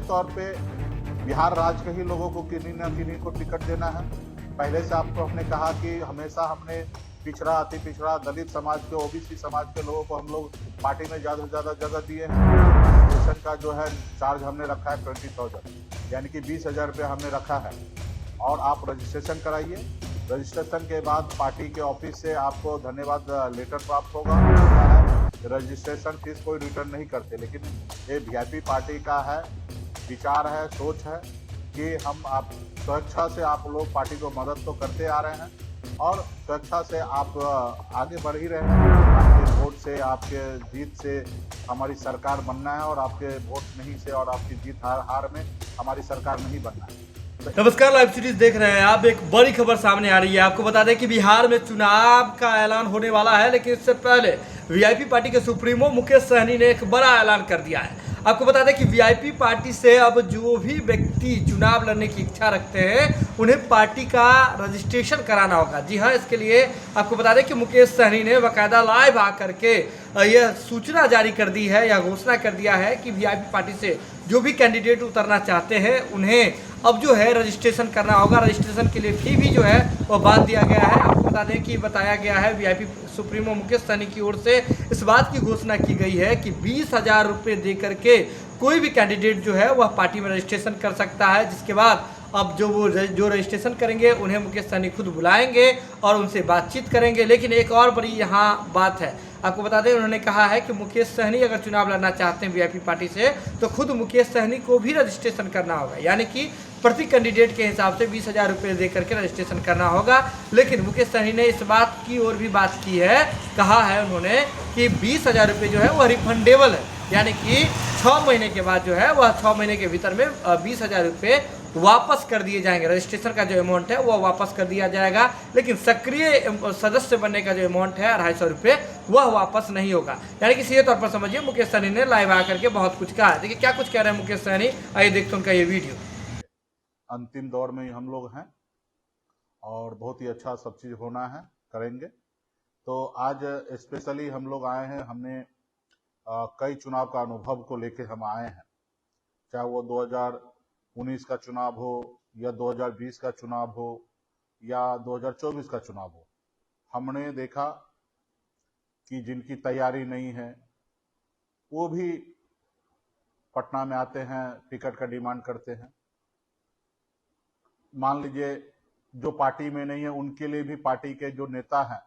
तौर पे बिहार राज्य के ही लोगों को किन्हीं न किन्हीं को टिकट देना है। पहले से आपको हमने कहा कि हमेशा हमने पिछड़ा, अति पिछड़ा, दलित समाज के, ओबीसी समाज के लोगों को हम लोग पार्टी में ज़्यादा से ज़्यादा जगह दिए हैं। रजिस्ट्रेशन का जो है चार्ज हमने रखा है 20,000, यानी कि 20,000 रुपये हमने रखा है। और आप रजिस्ट्रेशन कराइए। रजिस्ट्रेशन के बाद पार्टी के ऑफिस से आपको धन्यवाद लेटर प्राप्त होगा। रजिस्ट्रेशन फीस कोई रिटर्न नहीं करते, लेकिन ये वीआईपी पार्टी का है, विचार है, सोच है कि हम आप स्वेच्छा से आप लोग पार्टी को मदद तो करते आ रहे हैं और स्वेच्छा से आप आगे बढ़ ही रहे हैं। आपके वोट से, आपके जीत से हमारी सरकार बनना है और आपके वोट नहीं से और आपकी जीत हार में हमारी सरकार नहीं बनना है। नमस्कार, लाइव सीरीज देख रहे हैं आप। एक बड़ी खबर सामने आ रही है। आपको बता दें कि बिहार में चुनाव का ऐलान होने वाला है, लेकिन इससे पहले वीआईपी पार्टी के सुप्रीमो मुकेश सहनी ने एक बड़ा ऐलान कर दिया है। आपको बता दें कि वीआईपी पार्टी से अब जो भी व्यक्ति चुनाव लड़ने की इच्छा रखते हैं उन्हें पार्टी का रजिस्ट्रेशन कराना होगा। जी हाँ, इसके लिए आपको बता दें कि मुकेश सहनी ने बाकायदा लाइव आकर के यह सूचना जारी कर दी है या घोषणा कर दिया है कि वीआईपी पार्टी से जो भी कैंडिडेट उतरना चाहते हैं उन्हें अब जो है रजिस्ट्रेशन करना होगा। रजिस्ट्रेशन के लिए फी भी जो है वो बांध दिया गया है। आपको बता दें कि बताया गया है, वीआईपी सुप्रीमो मुकेश सहनी की ओर से इस बात की घोषणा की गई है कि 20,000 रुपये दे करके कोई भी कैंडिडेट जो है वह पार्टी में रजिस्ट्रेशन कर सकता है। जिसके बाद अब जो रजिस्ट्रेशन करेंगे उन्हें मुकेश सहनी खुद बुलाएंगे और उनसे बातचीत करेंगे। लेकिन एक और बड़ी यहाँ बात है, आपको बता दें उन्होंने कहा है कि मुकेश सहनी अगर चुनाव लड़ना चाहते हैं वीआईपी पार्टी से तो खुद मुकेश सहनी को भी रजिस्ट्रेशन करना होगा, यानी कि प्रति कैंडिडेट के हिसाब से 20,000 रुपये दे करके रजिस्ट्रेशन करना होगा। लेकिन मुकेश सहनी ने इस बात की और भी बात की है, कहा है उन्होंने कि 20,000 रुपये जो है वह रिफंडेबल है, यानी कि 6 महीने के बाद जो है वह 6 महीने के भीतर में 20,000 रुपये वापस कर दिए जाएंगे। रजिस्ट्रेशन का जो अमाउंट है वह वापस कर दिया जाएगा, लेकिन सक्रिय सदस्य बनने का जो अमाउंट है 250 रुपये वह वापस नहीं होगा। यानी कि सीधे तौर पर समझिए मुकेश सहनी ने लाइव आकर के बहुत कुछ कहा है। देखिए क्या कुछ कह रहे हैं मुकेश सहनी, आइए देखते हैं उनका ये वीडियो। अंतिम दौर में हम लोग हैं और बहुत ही अच्छा सब चीज़ होना है, करेंगे। तो आज स्पेशली हम लोग आए हैं, हमने कई चुनाव का अनुभव को लेके हम आए हैं, चाहे वो 2019 का चुनाव हो या 2020 का चुनाव हो या 2024 का चुनाव हो। हमने देखा कि जिनकी तैयारी नहीं है वो भी पटना में आते हैं, टिकट का डिमांड करते हैं। मान लीजिए जो पार्टी में नहीं है उनके लिए भी पार्टी के जो नेता हैं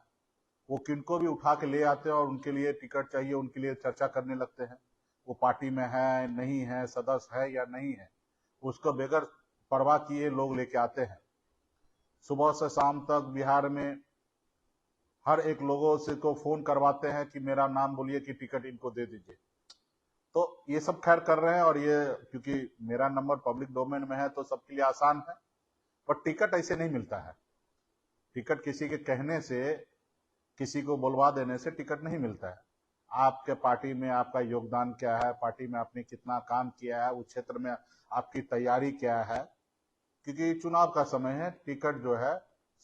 वो किनको भी उठा के ले आते हैं और उनके लिए टिकट चाहिए, उनके लिए चर्चा करने लगते हैं। वो पार्टी में है नहीं है, सदस्य है या नहीं है, उसको बगैर परवाह किए लोग लेके आते हैं। सुबह से शाम तक बिहार में हर एक लोगों से को फोन करवाते हैं कि मेरा नाम बोलिए कि टिकट इनको दे दीजिए। तो ये सब खैर कर रहे हैं और ये क्योंकि मेरा नंबर पब्लिक डोमेन में है तो सबके लिए आसान है, पर टिकट ऐसे नहीं मिलता है। टिकट किसी के कहने से, किसी को बुलवा देने से टिकट नहीं मिलता है। आपके पार्टी में आपका योगदान क्या है, पार्टी में आपने कितना काम किया है, उस क्षेत्र में आपकी तैयारी क्या है, क्योंकि चुनाव का समय है। टिकट जो है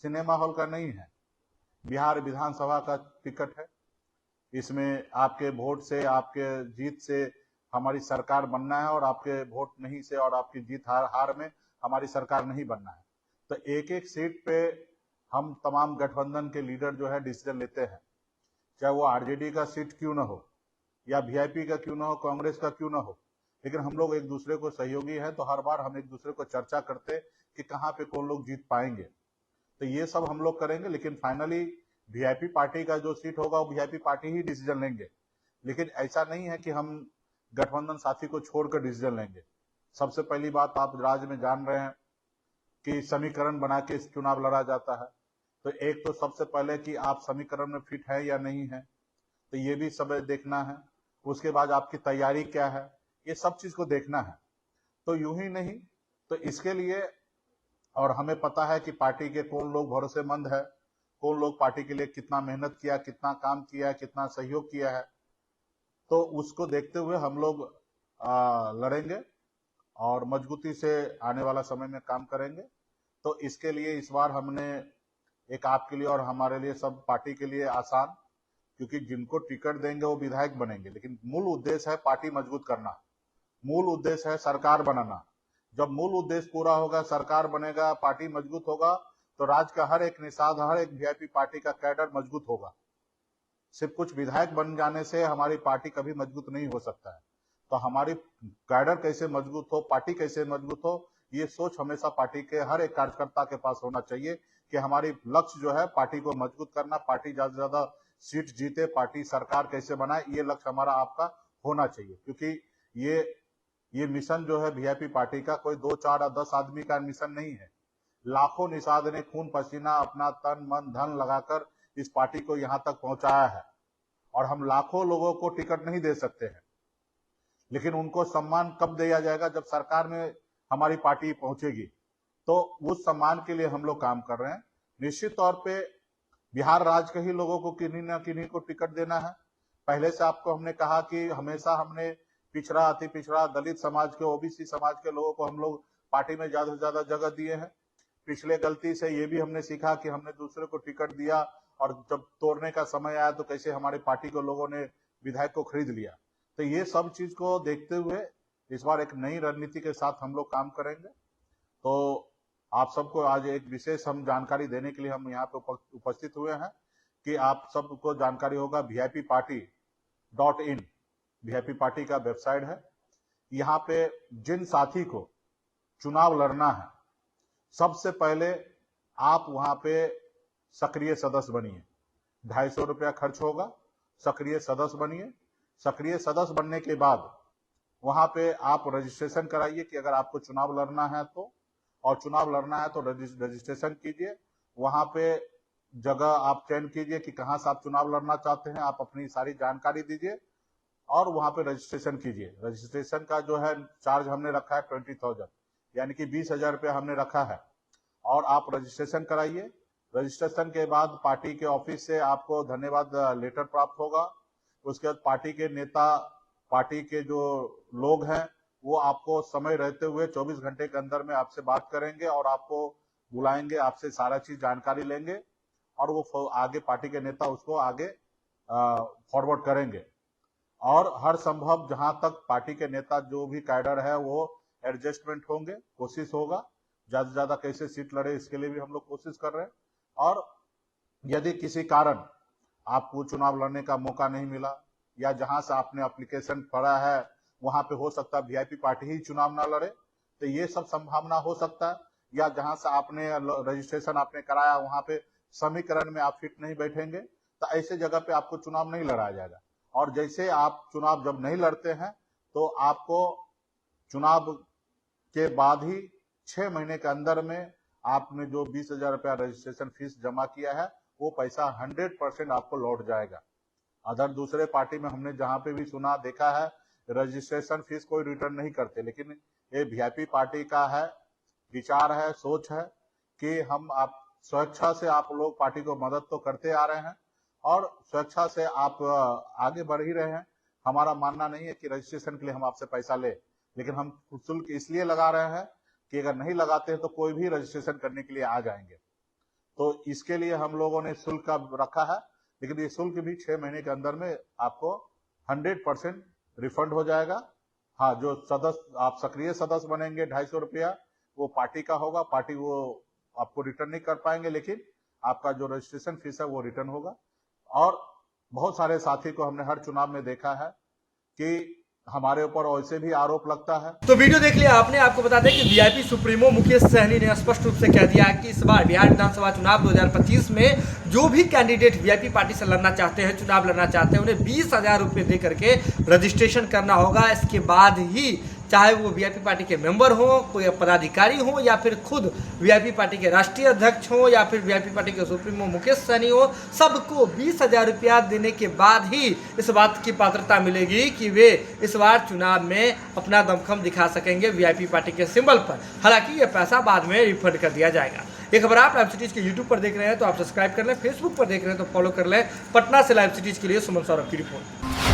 सिनेमा हॉल का नहीं है, बिहार विधानसभा का टिकट है। इसमें आपके वोट से, आपके जीत से हमारी सरकार बनना है और आपके वोट नहीं से और आपकी जीत हार में हमारी सरकार नहीं बनना है। तो एक एक सीट पे हम तमाम गठबंधन के लीडर जो है डिसीजन लेते हैं, चाहे वो आरजेडी का सीट क्यों ना हो या वीआईपी का क्यों ना हो, कांग्रेस का क्यों ना हो, लेकिन हम लोग एक दूसरे को सहयोगी हैं। तो हर बार हम एक दूसरे को चर्चा करते कि कहाँ पे कौन लोग जीत पाएंगे। तो ये सब हम लोग करेंगे, लेकिन फाइनली वीआईपी पार्टी का जो सीट होगा वो वीआईपी पार्टी ही डिसीजन लेंगे। लेकिन ऐसा नहीं है कि हम गठबंधन साथी को छोड़कर डिसीजन लेंगे। सबसे पहली बात, आप राज्य में जान रहे हैं कि समीकरण बना के चुनाव लड़ा जाता है। तो एक तो सबसे पहले कि आप समीकरण में फिट है या नहीं है, तो ये भी सब देखना है। उसके बाद आपकी तैयारी क्या है, ये सब चीज को देखना है। तो यूं ही नहीं, तो इसके लिए और हमें पता है कि पार्टी के कौन लोग भरोसेमंद है, कौन लोग पार्टी के लिए कितना मेहनत किया, कितना काम किया है, कितना सहयोग किया है। तो उसको देखते हुए हम लोग लड़ेंगे और मजबूती से आने वाला समय में काम करेंगे। तो इसके लिए इस बार हमने एक आपके लिए और हमारे लिए, सब पार्टी के लिए आसान, क्योंकि जिनको टिकट देंगे वो विधायक बनेंगे, लेकिन मूल उद्देश्य है पार्टी मजबूत करना। मूल उद्देश्य है सरकार बनाना। जब मूल उद्देश्य पूरा होगा, सरकार बनेगा, पार्टी मजबूत होगा, तो राज्य का हर एक निषाद, हर एक वीआईपी पार्टी का कैडर मजबूत होगा। सिर्फ कुछ विधायक बन जाने से हमारी पार्टी कभी मजबूत नहीं हो सकता है। तो हमारी कैडर कैसे मजबूत हो, पार्टी कैसे मजबूत हो, ये सोच हमेशा पार्टी के हर एक कार्यकर्ता के पास होना चाहिए कि हमारी लक्ष्य जो है पार्टी को मजबूत करना, पार्टी ज्यादा से ज्यादा सीट जीते, पार्टी सरकार कैसे बनाए, ये लक्ष्य हमारा आपका होना चाहिए। क्योंकि ये मिशन जो है वीआईपी पार्टी का कोई 2, 4 या 10 आदमी का मिशन नहीं है। लाखों निषाद ने खून पसीना, अपना तन मन धन लगाकर इस पार्टी को यहां तक पहुंचाया है, और हम लाखों लोगों को टिकट नहीं दे सकते हैं, लेकिन उनको सम्मान कब दिया जाएगा, जब सरकार में हमारी पार्टी पहुंचेगी। तो उस सम्मान के लिए हम लोग काम कर रहे हैं। निश्चित तौर पे बिहार राज्य के ही लोगों को किन्हीं ना किन्हीं को टिकट देना है। पहले से आपको हमने कहा कि हमेशा हमने पिछड़ा, अति पिछड़ा, दलित समाज के, ओबीसी समाज के लोगों को हम लोग पार्टी में ज्यादा से ज्यादा जगह दिए हैं। पिछले गलती से ये भी हमने सीखा कि हमने दूसरे को टिकट दिया और जब तोड़ने का समय आया तो कैसे हमारी पार्टी के लोगों ने विधायक को खरीद लिया। तो ये सब चीज को देखते हुए इस बार एक नई रणनीति के साथ हम लोग काम करेंगे। तो आप सबको आज एक विशेष हम जानकारी देने के लिए हम यहाँ पे उपस्थित हुए हैं कि आप सबको जानकारी होगा VIP-party.in वीआईपी पार्टी का वेबसाइट है। यहाँ पे जिन साथी को चुनाव लड़ना है, सबसे पहले आप वहां पे सक्रिय सदस्य बनिए। 250 रुपया खर्च होगा, सक्रिय सदस्य बनिए। सक्रिय सदस्य बनने के बाद वहां पे आप रजिस्ट्रेशन कराइए कि अगर आपको चुनाव लड़ना है तो, और चुनाव लड़ना है तो रजिस्ट्रेशन कीजिए। वहां पे जगह आप चयन कीजिए कि कहां से आप चुनाव लड़ना चाहते हैं, आप अपनी सारी जानकारी दीजिए और वहां पे रजिस्ट्रेशन कीजिए। रजिस्ट्रेशन का जो है चार्ज हमने रखा है 20,000, यानी कि 20,000 रुपया हमने रखा है, और आप रजिस्ट्रेशन कराइए। रजिस्ट्रेशन के बाद पार्टी के ऑफिस से आपको धन्यवाद लेटर प्राप्त होगा। उसके बाद पार्टी के नेता, पार्टी के जो लोग हैं, वो आपको समय रहते हुए 24 घंटे के अंदर में आपसे बात करेंगे और आपको बुलाएंगे, आपसे सारा चीज जानकारी लेंगे और वो आगे पार्टी के नेता उसको आगे फॉरवर्ड करेंगे। और हर संभव जहां तक पार्टी के नेता जो भी कैडर है वो एडजस्टमेंट होंगे, कोशिश होगा ज्यादा से ज्यादा कैसे सीट लड़े, इसके लिए भी हम लोग कोशिश कर रहे हैं। और यदि किसी कारण आपको चुनाव लड़ने का मौका नहीं मिला या जहां से आपने एप्लीकेशन पड़ा है वहां पे हो सकता है वीआईपी पार्टी ही चुनाव ना लड़े, तो ये सब संभावना हो सकता है। या जहां से आपने रजिस्ट्रेशन आपने कराया वहां पे समीकरण में आप फिट नहीं बैठेंगे, तो ऐसे जगह पे आपको चुनाव नहीं लड़ाया जाएगा। और जैसे आप चुनाव जब नहीं लड़ते हैं तो आपको चुनाव के बाद ही 6 महीने के अंदर में आपने जो 20,000 रुपया रजिस्ट्रेशन फीस जमा किया है वो पैसा 100% आपको लौट जाएगा। अदर दूसरे पार्टी में हमने जहां पे भी सुना देखा है रजिस्ट्रेशन फीस कोई रिटर्न नहीं करते, लेकिन ये वीआईपी पार्टी का है विचार है, सोच है कि हम आप स्वेच्छा से आप लोग पार्टी को मदद तो करते आ रहे हैं और स्वेच्छा से आप आगे बढ़ ही रहे हैं। हमारा मानना नहीं है कि रजिस्ट्रेशन के लिए हम आपसे पैसा ले, लेकिन हम शुल्क इसलिए लगा रहे हैं कि अगर नहीं लगाते हैं तो कोई भी रजिस्ट्रेशन करने के लिए आ जाएंगे। तो इसके लिए हम लोगों ने शुल्क रखा है, लेकिन ये शुल्क भी 6 महीने के अंदर में आपको 100% रिफंड हो जाएगा। हाँ, जो सदस्य आप सक्रिय सदस्य बनेंगे 250 रुपया वो पार्टी का होगा, पार्टी वो आपको रिटर्न नहीं कर पाएंगे, लेकिन आपका जो रजिस्ट्रेशन फीस है वो रिटर्न होगा। और बहुत सारे साथी को हमने हर चुनाव में देखा है कि हमारे ऊपर वैसे भी आरोप लगता है। तो वीडियो देख लिया आपने। आपको बता दें कि वीआईपी सुप्रीमो मुकेश सहनी ने स्पष्ट रूप से कह दिया है कि इस बार बिहार विधानसभा चुनाव 2025 में जो भी कैंडिडेट वीआईपी पार्टी से लड़ना चाहते हैं, चुनाव लड़ना चाहते हैं, उन्हें 20,000 रुपये दे करके रजिस्ट्रेशन करना होगा। इसके बाद ही चाहे वो वीआईपी पार्टी के मेंबर हो, कोई पदाधिकारी हो, या फिर खुद वीआईपी पार्टी के राष्ट्रीय अध्यक्ष हो, या फिर वीआईपी पार्टी के सुप्रीमो मुकेश सहनी हो, सबको 20,000 रुपया देने के बाद ही इस बात की पात्रता मिलेगी कि वे इस बार चुनाव में अपना दमखम दिखा सकेंगे वीआईपी पार्टी के सिंबल पर। हालांकि ये पैसा बाद में रिफंड कर दिया जाएगा। ये खबर आप लाइव सिटीज के यूट्यूब पर देख रहे हैं तो आप सब्सक्राइब कर लें, फेसबुक पर देख रहे हैं तो फॉलो कर लें। पटना से लाइव सिटीज के लिए सुमन सौरभ की रिपोर्ट।